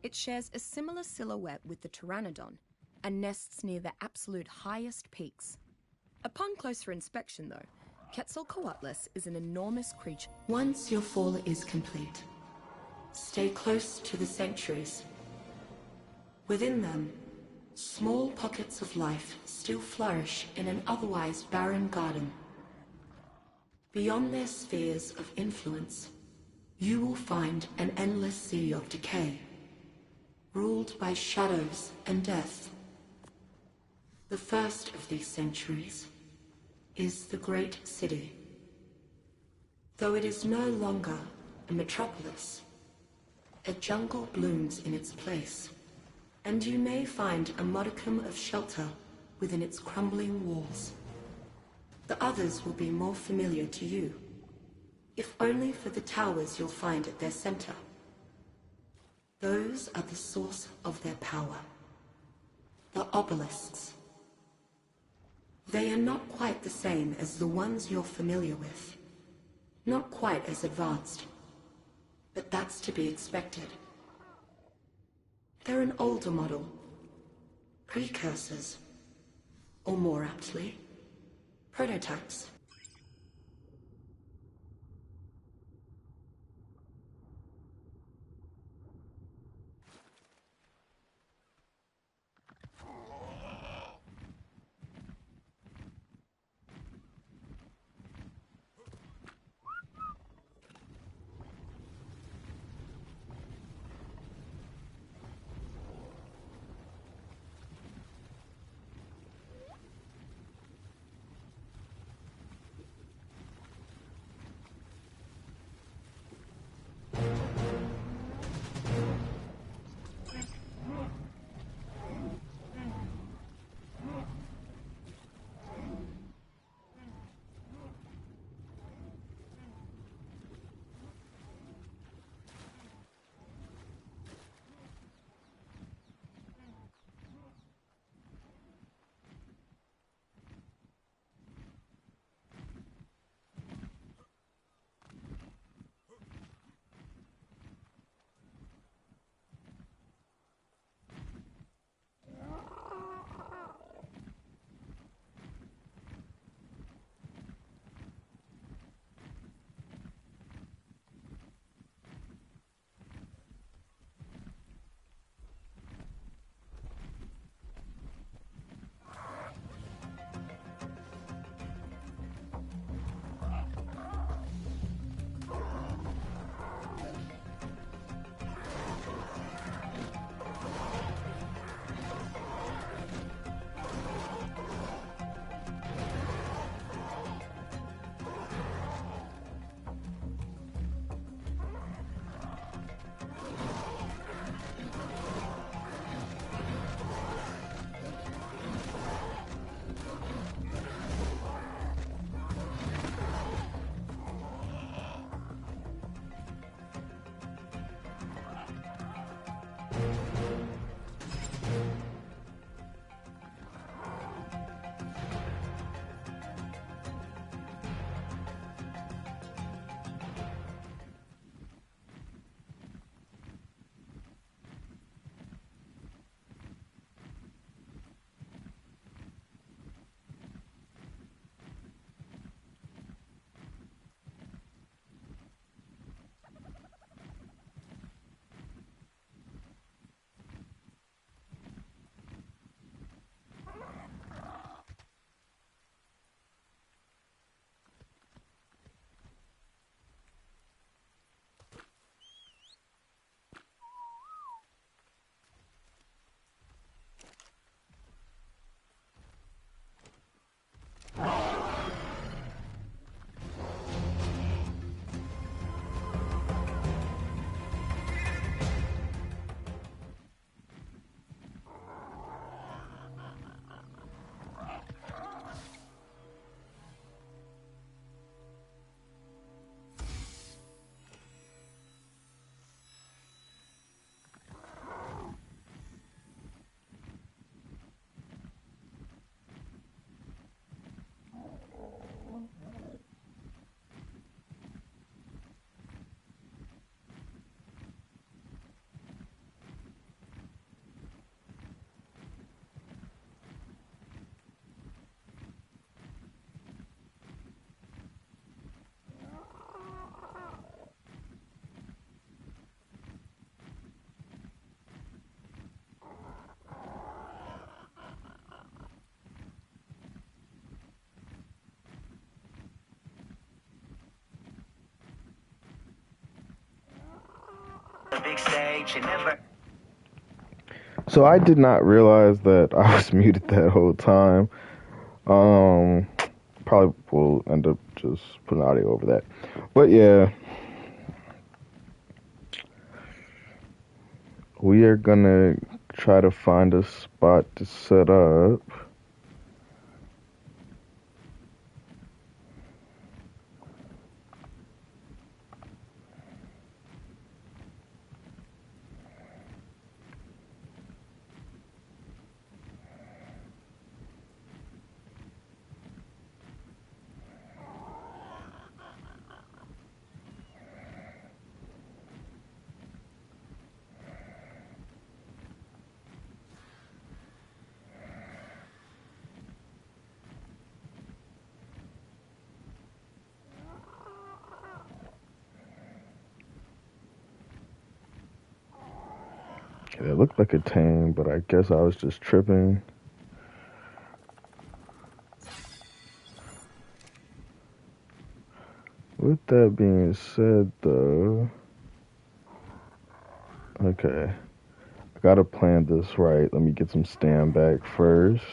It shares a similar silhouette with the pteranodon and nests near the absolute highest peaks. Upon closer inspection, though, Quetzalcoatlus is an enormous creature.
Once your fall is complete, stay close to the sanctuaries. Within them, small pockets of life still flourish in an otherwise barren garden. Beyond their spheres of influence, you will find an endless sea of decay, ruled by shadows and death. The first of these centuries is the Great City. Though it is no longer a metropolis, a jungle blooms in its place, and you may find a modicum of shelter within its crumbling walls. The others will be more familiar to you, if only for the towers you'll find at their center. Those are the source of their power. The obelisks. They are not quite the same as the ones you're familiar with. Not quite as advanced. But that's to be expected. They're an older model. Precursors. Or more aptly, prototypes.
big stage and never.
So I did not realize that I was muted that whole time. Probably will end up just putting audio over that. But yeah, we are gonna try to find a spot to set up. It looked like a tame, but I guess I was just tripping. With that being said, though, okay, I gotta plan this right. Let me get some stand back first.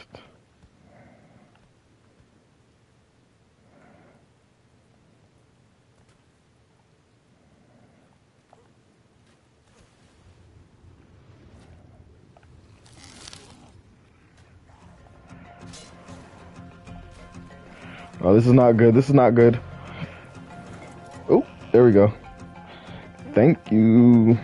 Oh, this is not good. This is not good. Oh, there we go. Thank you.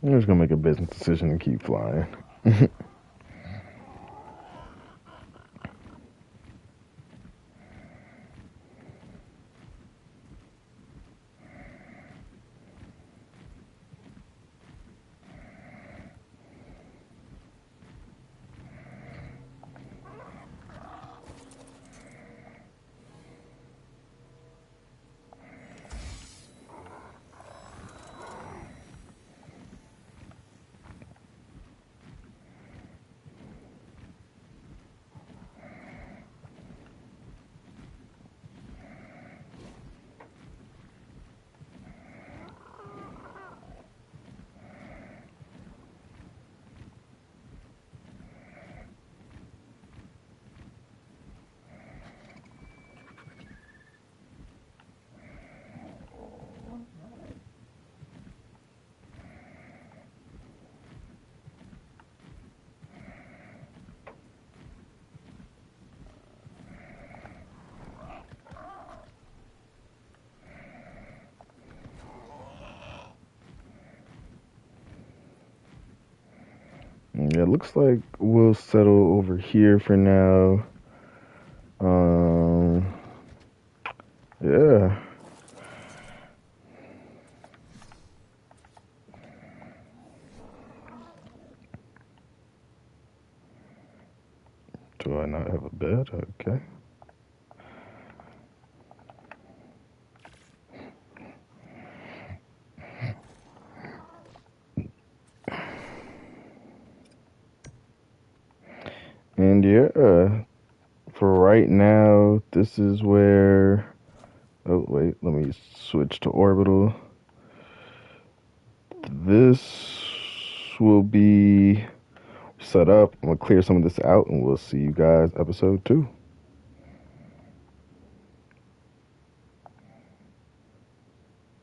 I'm just gonna make a business decision and keep flying. Yeah, it looks like we'll settle over here for now. Um, yeah. Do I not have a bed? Okay. And yeah, for right now, this is where. Oh, wait, let me switch to orbital. This will be set up. I'm going to clear some of this out, and we'll see you guys episode 2.